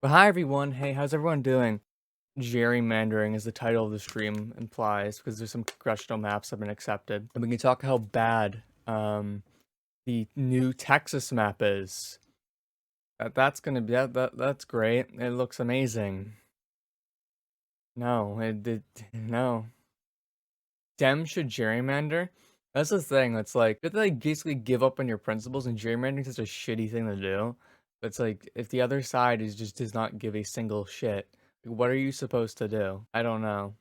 But hi everyone, hey, how's everyone doing? Gerrymandering, as the title of the stream implies, because there's some congressional maps that have been accepted. And we can talk how bad the new Texas map is. That's gonna be that's great. It looks amazing. No, it did no. Dem should gerrymander. That's the thing. It's like you have to like basically give up on your principles, and gerrymandering is such a shitty thing to do. But it's like if the other side is just does not give a single shit, like, what are you supposed to do? I don't know.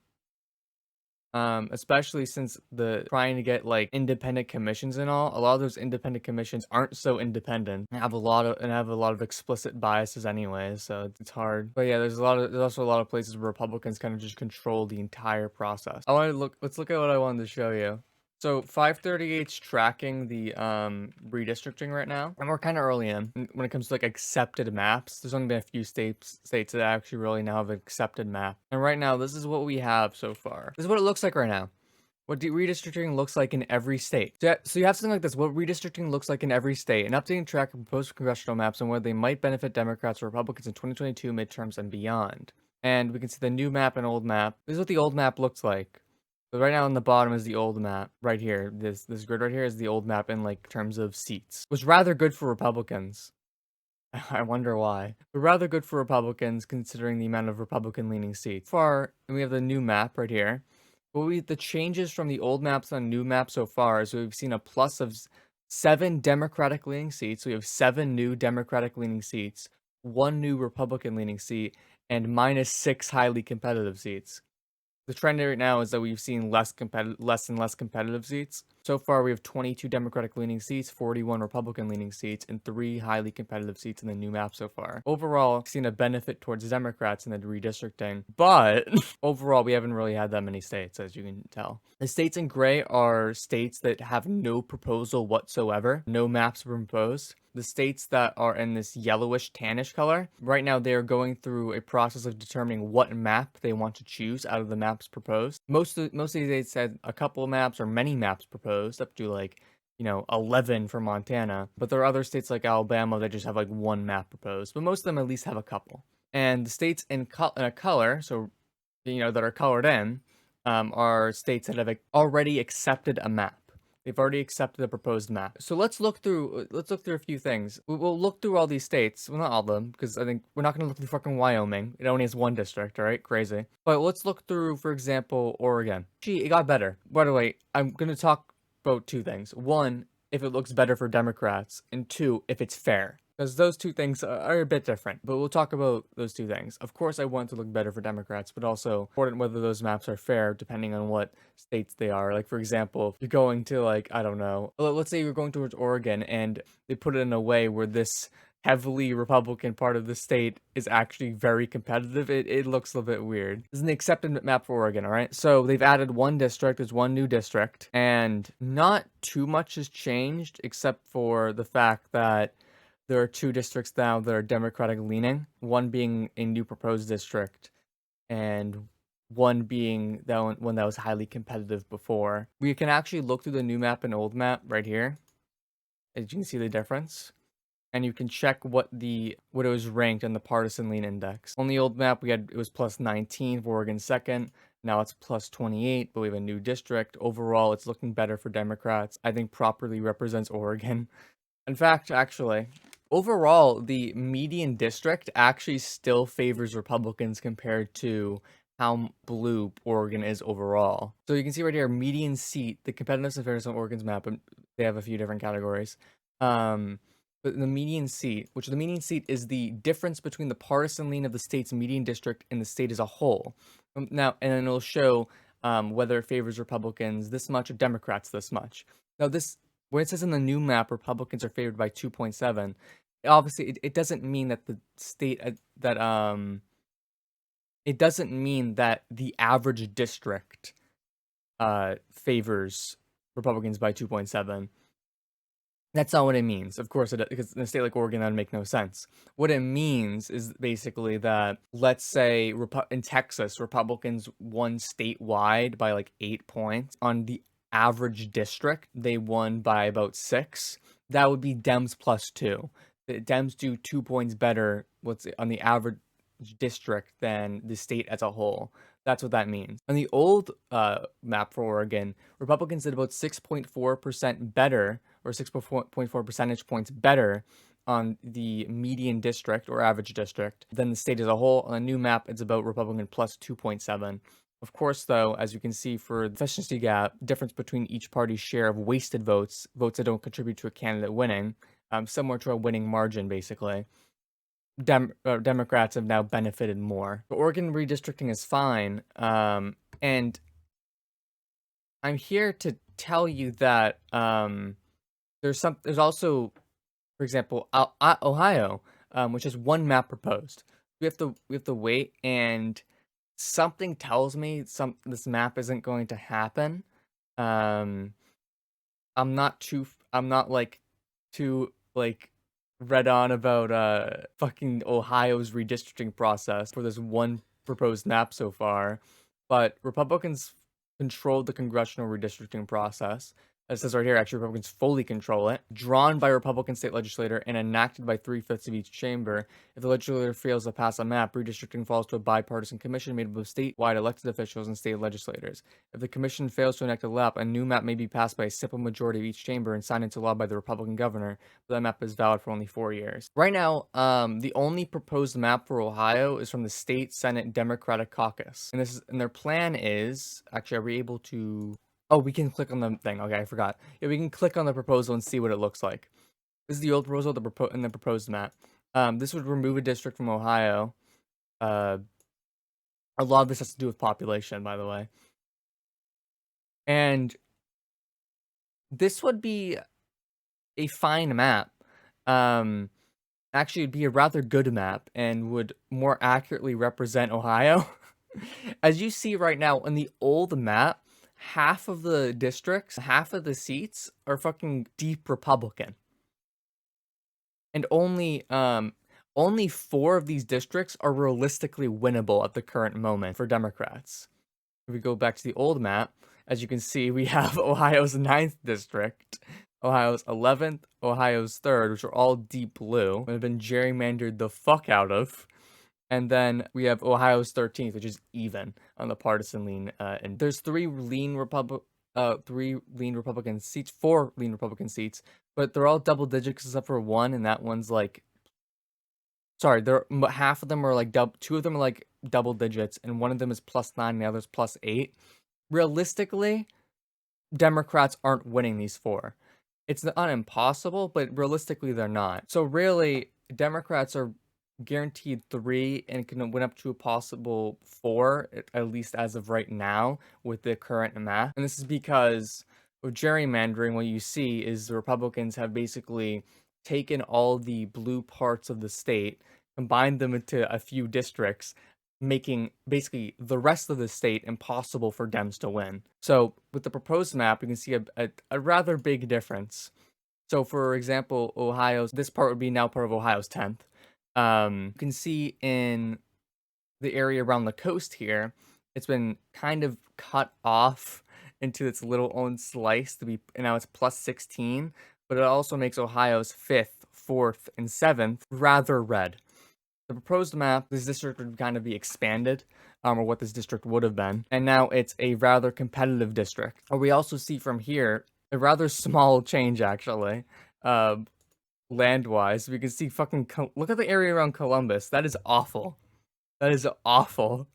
Especially since the trying to get like independent commissions and all, a lot of those independent commissions aren't so independent and have a lot of explicit biases anyway, so it's hard. But yeah, there's also a lot of places where Republicans kind of just control the entire process. Let's look at what I wanted to show you. So 538's tracking the redistricting right now, and we're kind of early in when it comes to like accepted maps. There's only been a few states that actually really now have an accepted map, and right now this is what we have so far. This is what it looks like right now. What redistricting looks like in every state. So you have something like this: what redistricting looks like in every state, an updating track of proposed congressional maps and whether they might benefit Democrats or Republicans in 2022 midterms and beyond. And we can see the new map and old map. This is what the old map looks like. So right now on the bottom is the old map right here. This grid right here is the old map in like terms of seats. It was rather good for Republicans. I wonder why. But rather good for Republicans considering the amount of Republican leaning seats. Far, and we have the new map right here. But the changes from the old maps on new map so far is we've seen a plus of 7 Democratic leaning seats. We have 7 new Democratic leaning seats, 1 new Republican leaning seat, and -6 highly competitive seats. The trend right now is that we've seen less and less competitive seats. So far, we have 22 Democratic-leaning seats, 41 Republican-leaning seats, and 3 highly competitive seats in the new map so far. Overall, we've seen a benefit towards Democrats in the redistricting, but overall, we haven't really had that many states, as you can tell. The states in gray are states that have no proposal whatsoever. No maps were proposed. The states that are in this yellowish tannish color, right now they are going through a process of determining what map they want to choose out of the maps proposed. Most of these states had a couple of maps or many maps proposed, up to like, 11 for Montana. But there are other states like Alabama that just have like one map proposed, but most of them at least have a couple. And the states in a color, so that are colored in, are states that have already accepted a map. They've already accepted the proposed map. So let's look through a few things. We'll look through all these states. Well, not all of them, because I think we're not going to look through fucking Wyoming. It only has one district, all right? Crazy. But let's look through, for example, Oregon. Gee, it got better. By the way, I'm going to talk about 2 things. 1, if it looks better for Democrats, and 2, if it's fair. Because those 2 things are a bit different, but we'll talk about those 2 things. Of course, I want to look better for Democrats, but also important whether those maps are fair depending on what states they are. Like, for example, if you're going to, like, I don't know, let's say you're going towards Oregon and they put it in a way where this heavily Republican part of the state is actually very competitive, it looks a little bit weird. This is an accepted map for Oregon, all right? So they've added 1 district, there's 1 new district, and not too much has changed except for the fact that there are 2 districts now that are Democratic leaning, one being a new proposed district, and one being one that was highly competitive before. We can actually look through the new map and old map right here, as you can see the difference. And you can check what it was ranked in the partisan lean index. On the old map, it was +19 for Oregon second. Now it's +28, but we have a new district. Overall, it's looking better for Democrats. I think properly represents Oregon. In fact, actually, overall, the median district actually still favors Republicans compared to how blue Oregon is overall. So you can see right here, median seat, the competitiveness and fairness on Oregon's map, and they have a few different categories. But the median seat, which the median seat is the difference between the partisan lean of the state's median district and the state as a whole. Now, and then it'll show whether it favors Republicans this much or Democrats this much. Now, when it says in the new map Republicans are favored by 2.7, obviously it doesn't mean that the state it doesn't mean that the average district favors Republicans by 2.7. That's not what it means. Of course, because in a state like Oregon, that would make no sense. What it means is basically that, let's say, in Texas, Republicans won statewide by like 8 points. On the average district, they won by about 6. That would be Dems +2. The Dems do 2 points better, on the average district than the state as a whole. That's what that means. On the old map for Oregon, Republicans did about 6.4% better, or 6.4 percentage points better on the median district or average district than the state as a whole. On a new map, it's about Republican plus 2.7. Of course, though, as you can see for the efficiency gap, difference between each party's share of wasted votes, votes that don't contribute to a candidate winning, similar to a winning margin, basically. Democrats have now benefited more. But Oregon redistricting is fine, and I'm here to tell you that there's also, for example, Ohio, which has one map proposed. We have to wait, and something tells me this map isn't going to happen. I'm not like too like read on about fucking Ohio's redistricting process for this one proposed map so far, but Republicans controlled the congressional redistricting process. It says right here, actually, Republicans fully control it. Drawn by a Republican state legislator and enacted by 3/5 of each chamber. If the legislature fails to pass a map, redistricting falls to a bipartisan commission made up of statewide elected officials and state legislators. If the commission fails to enact a map, a new map may be passed by a simple majority of each chamber and signed into law by the Republican governor, but that map is valid for only 4 years. Right now, the only proposed map for Ohio is from the State Senate Democratic Caucus. And their plan is, actually, are we able to... Oh, we can click on the thing. Okay, I forgot. Yeah, we can click on the proposal and see what it looks like. This is the old proposal, and the proposed map. This would remove a district from Ohio. A lot of this has to do with population, by the way. And this would be a fine map. Actually, it'd be a rather good map and would more accurately represent Ohio. As you see right now, in the old map, half of the districts, half of the seats are fucking deep Republican. And only 4 of these districts are realistically winnable at the current moment for Democrats. If we go back to the old map, as you can see, we have Ohio's 9th district, Ohio's 11th, Ohio's 3rd, which are all deep blue, and have been gerrymandered the fuck out of. And then we have Ohio's 13th, which is even on the partisan lean. And there's 4 lean Republican seats, but they're all double digits except for one, and that one's like... Sorry, half of them are like 2 of them are like double digits, and one of them is +9, and the other's +8. Realistically, Democrats aren't winning these 4. It's not impossible, but realistically, they're not. So really, Democrats are guaranteed 3 and can win up to a possible 4, at least as of right now, with the current math. And this is because with gerrymandering, what you see is the Republicans have basically taken all the blue parts of the state, combined them into a few districts, making basically the rest of the state impossible for Dems to win. So with the proposed map, you can see a rather big difference. So for example, this part would be now part of Ohio's 10th. You can see in the area around the coast here, it's been kind of cut off into its little own slice and now it's +16, but it also makes Ohio's 5th, 4th, and 7th rather red. The proposed map, this district would kind of be expanded, or what this district would have been, and now it's a rather competitive district. We also see from here a rather small change, actually, land-wise. We can see fucking... Look at the area around Columbus. That is awful. That is awful.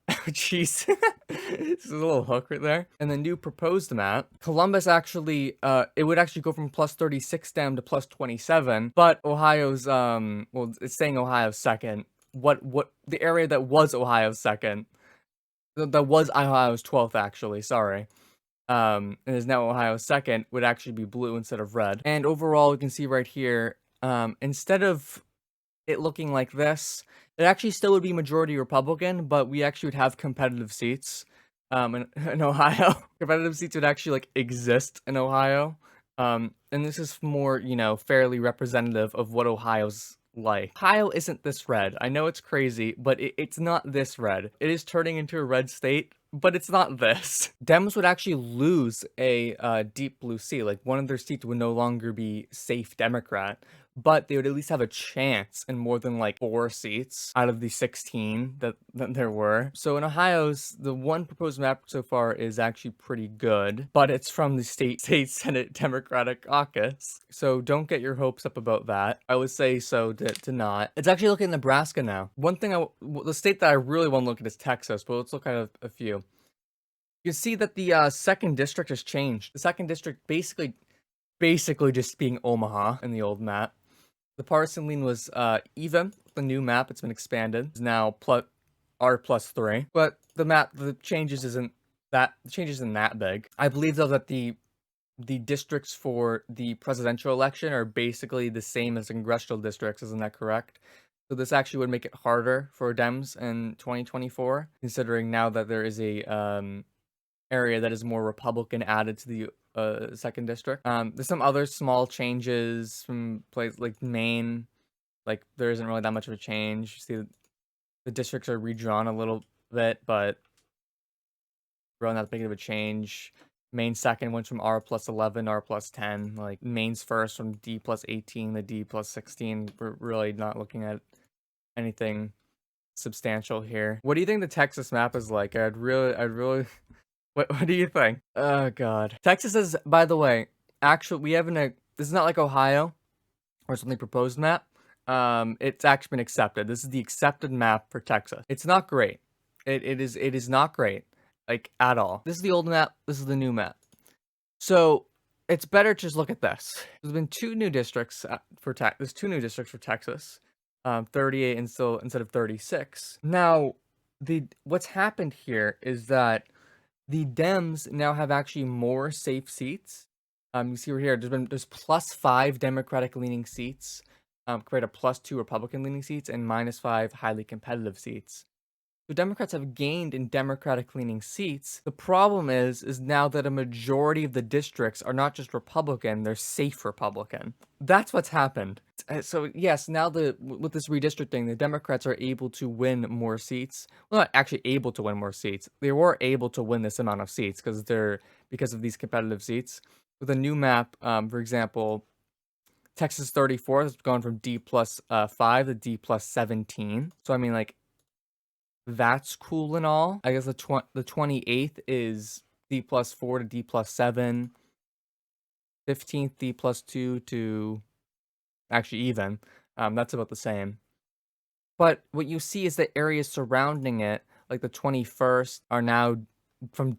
Jeez. This is a little hook right there. And the new proposed map, Columbus actually, it would actually go from +36 down to +27, but Ohio's, well, it's saying Ohio's 2nd. The area that was Ohio's 2nd, that was Ohio's 12th, actually, sorry, and is now Ohio's 2nd, would actually be blue instead of red. And overall, you can see right here, instead of it looking like this, it actually still would be majority Republican, but we actually would have competitive seats in Ohio. Competitive seats would actually like exist in Ohio. And this is more, fairly representative of what Ohio's like. Ohio isn't this red. I know it's crazy, but it's not this red. It is turning into a red state, but it's not this. Dems would actually lose a deep blue seat. Like, one of their seats would no longer be safe Democrat. but they would at least have a chance in more than like 4 seats out of the 16 that there were. So in Ohio's, the one proposed map so far is actually pretty good, but it's from the state Senate Democratic caucus. So don't get your hopes up about that. I would say so to not. It's actually looking at Nebraska now. One thing the state that I really want to look at is Texas, but let's look at a few. You see that the 2nd district has changed. The 2nd district basically just being Omaha in the old map. The partisan lean was even. The new map, it's been expanded. Is now R+3. But the changes isn't that big. I believe though that the districts for the presidential election are basically the same as the congressional districts. Isn't that correct? So this actually would make it harder for Dems in 2024, considering now that there is a area that is more Republican added to the 2nd district. There's some other small changes from places like Maine. Like there isn't really that much of a change. You see, the districts are redrawn a little bit, but really not big of a change. Maine's 2nd went from R+11 to R+10. Like Maine's 1st from D+18 to D+16. We're really not looking at anything substantial here. What do you think the Texas map is like? I'd really. What do you think? Oh god. Texas is, by the way, actually we have this is not like Ohio or something proposed map. It's actually been accepted. This is the accepted map for Texas. It's not great. It is not great. Like at all. This is the old map, this is the new map. So it's better to just look at this. There's been 2 new districts there's 2 new districts for Texas. 38 instead of 36. Now, what's happened here is that the Dems now have actually more safe seats. You see right here, there's +5 Democratic-leaning seats, compared to +2 Republican-leaning seats, and -5 highly competitive seats. So Democrats have gained in Democratic-leaning seats. The problem is now that a majority of the districts are not just Republican, they're safe Republican. That's what's happened. So yes, now with this redistricting, the Democrats are able to win more seats. Well, not actually able to win more seats. They were able to win this amount of seats because of these competitive seats. With a new map, for example, Texas 34 has gone from D+5 to D+17. So I mean, like, that's cool and all. I guess the 28th is D+4 to D+7. 15th D+2 to actually even. That's about the same. But what you see is the areas surrounding it, like the 21st, are now from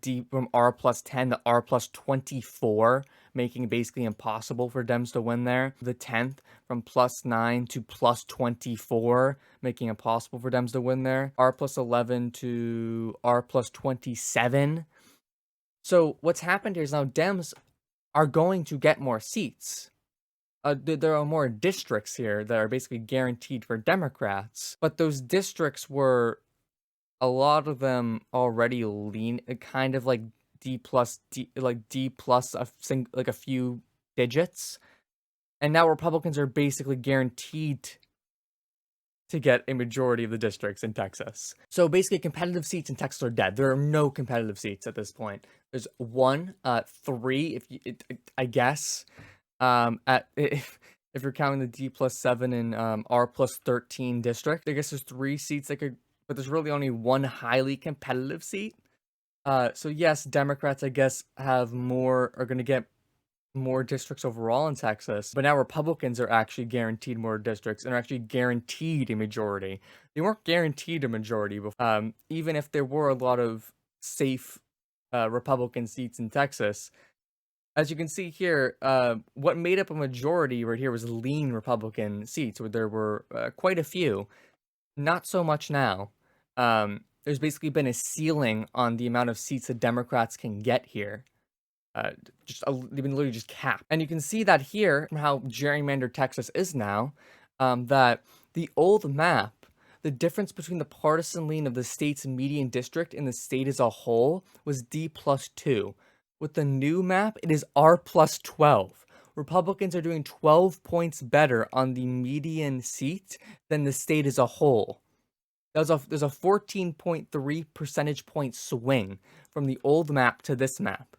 R+10 to R+24, making it basically impossible for Dems to win there. The 10th from +9 to +24, making it impossible for Dems to win there. R+11 to R+27. So what's happened here is now Dems are going to get more seats. There are more districts here that are basically guaranteed for Democrats, but those districts were, a lot of them already lean kind of like D plus, like a few digits, and now Republicans are basically guaranteed to get a majority of the districts in Texas. So basically, competitive seats in Texas are dead. There are no competitive seats at this point. There's 3, I guess. If you're counting the D+7 and R+13 district, I guess there's 3 seats but there's really only 1 highly competitive seat. So yes, Democrats, I guess, are going to get more districts overall in Texas, but now Republicans are actually guaranteed more districts and are actually guaranteed a majority. They weren't guaranteed a majority before. Even if there were a lot of safe Republican seats in Texas. As you can see here, what made up a majority right here was lean Republican seats, where there were quite a few. Not so much now. There's basically been a ceiling on the amount of seats that Democrats can get here. They've been literally just capped. And you can see that here, from how gerrymandered Texas is now, that the old map, the difference between the partisan lean of the state's median district and the state as a whole was D+2. With the new map, it is R+12. Republicans are doing 12 points better on the median seat than the state as a whole. There's a 14.3 percentage point swing from the old map to this map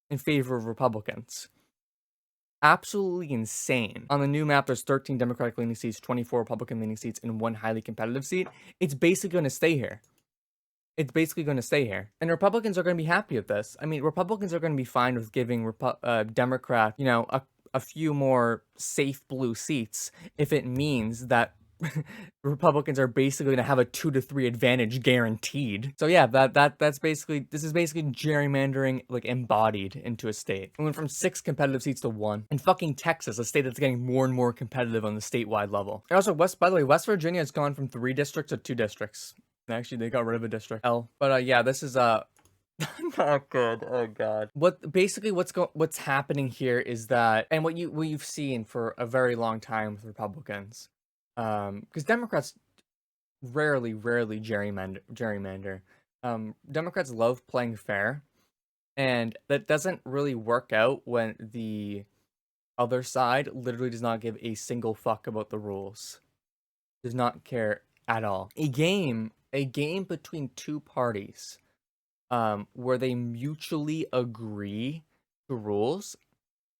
in favor of Republicans. absolutely insane. On the new map, there's 13 Democratic leaning seats, 24 Republican leaning seats, and 1 highly competitive seat. It's basically going to stay here. It's basically going to stay here. And Republicans are going to be happy with this. I mean, Republicans are going to be fine with giving Democrat, a few more safe blue seats if it means that Republicans are basically going to have a 2-3 advantage guaranteed. So yeah, this is basically gerrymandering like embodied into a state. We went from 6 competitive seats to 1. And fucking Texas, a state that's getting more and more competitive on the statewide level. And also by the way, West Virginia has gone from 3 districts to 2 districts. Actually, they got rid of a district L. But yeah, this is not good. Oh god. What's happening here is that, and what you've seen for a very long time with Republicans, because Democrats rarely gerrymander. Democrats love playing fair, and that doesn't really work out when the other side literally does not give a single fuck about the rules. Does not care at all. A game between two parties, where they mutually agree to rules.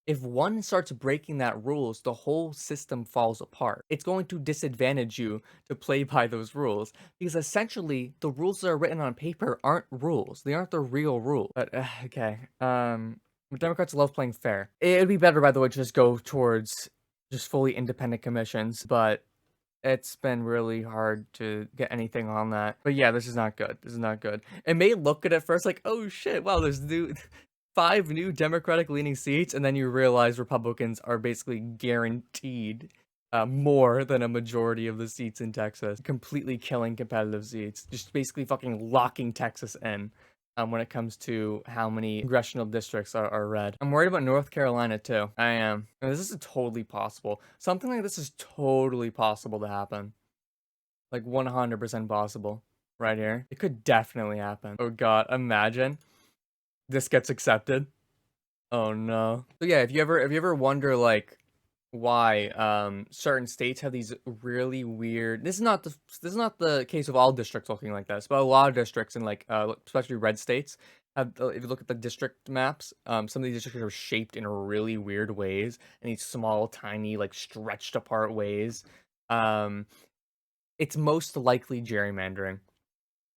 If one starts breaking that rules, the whole system falls apart. It's going to disadvantage you to play by those rules, because essentially the rules that are written on paper aren't rules. They aren't the real rule. But okay. Democrats love playing fair. It'd be better, by the way, to just go towards just fully independent commissions, but it's been really hard to get anything on that. But yeah, this is not good. This is not good. It may look good at first like, oh shit, wow, there's 5 new Democratic leaning seats, and then you realize Republicans are basically guaranteed more than a majority of the seats in Texas, completely killing competitive seats, just basically fucking locking Texas in. When it comes to how many congressional districts are red. I'm worried about North Carolina too. I am. This is totally possible. Something like this is totally possible to happen. Like 100% possible. Right here. It could definitely happen. Oh god, imagine this gets accepted. Oh no. So yeah, if you ever wonder like why certain states have these really weird, this is not the case of all districts looking like this, but a lot of districts in like especially red states have, if you look at the district maps, some of these districts are shaped in really weird ways, and these small tiny like stretched apart ways. It's most likely gerrymandering.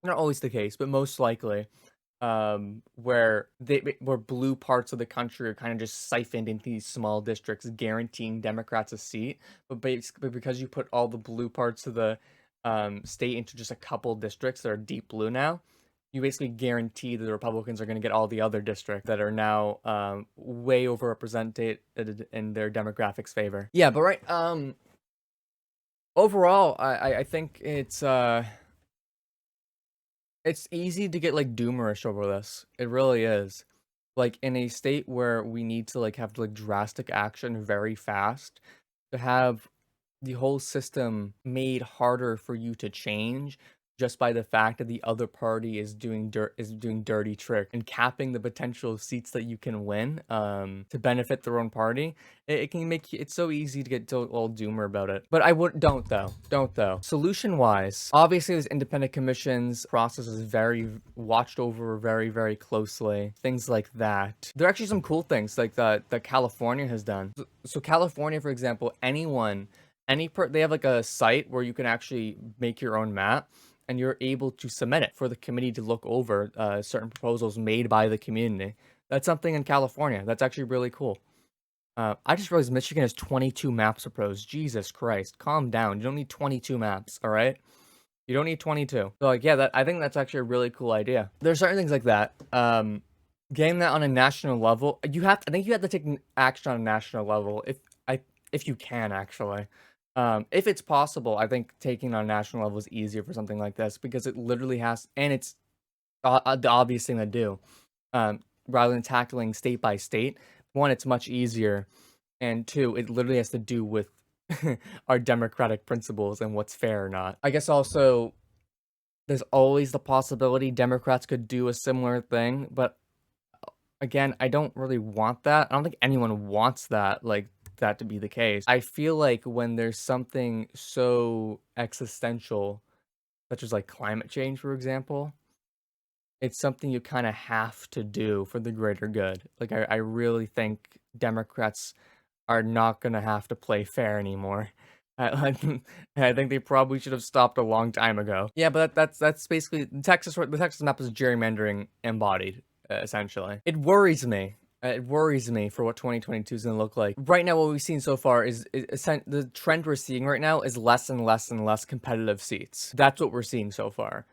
Not always the case, but most likely. Where blue parts of the country are kind of just siphoned into these small districts, guaranteeing Democrats a seat. But basically, because you put all the blue parts of the state into just a couple districts that are deep blue now, you basically guarantee that the Republicans are going to get all the other districts that are now way overrepresented in their demographics' favor. Yeah, but right. Overall, I think it's easy to get like doomerish over this. It really is. Like in a state where we need to like have like drastic action very fast, to have the whole system made harder for you to change just by the fact that the other party is doing dirty trick and capping the potential seats that you can win to benefit their own party. It can make it's so easy to get all doomer about it. But I would don't though. Solution wise, obviously this independent commissions process is very watched over very closely. Things like that. There are actually some cool things like that California has done. So California, for example, they have like a site where you can actually make your own map, and you're able to submit it for the committee to look over certain proposals made by the community. That's something in California. That's actually really cool. I just realized Michigan has 22 maps proposed. Jesus Christ, calm down. You don't need 22 maps, all right? You don't need 22. So like, yeah, I think that's actually a really cool idea. There's certain things like that. Getting that on a national level, I think you have to take action on a national level if you can actually. If it's possible, I think taking on a national level is easier for something like this, because it literally has, and it's the obvious thing to do. Rather than tackling state by state, one, it's much easier, and two, it literally has to do with our democratic principles and what's fair or not. I guess also, there's always the possibility Democrats could do a similar thing, but again, I don't really want that. I don't think anyone wants that, like, that to be the case. I feel like when there's something so existential, such as like climate change, for example, it's something you kind of have to do for the greater good. Like I really think Democrats are not gonna have to play fair anymore. I think they probably should have stopped a long time ago. Yeah, but that's basically the Texas map is gerrymandering embodied, essentially. It worries me. It worries me for what 2022 is gonna look like. Right now, what we've seen so far is the trend we're seeing right now is less and less and less competitive seats. That's what we're seeing so far.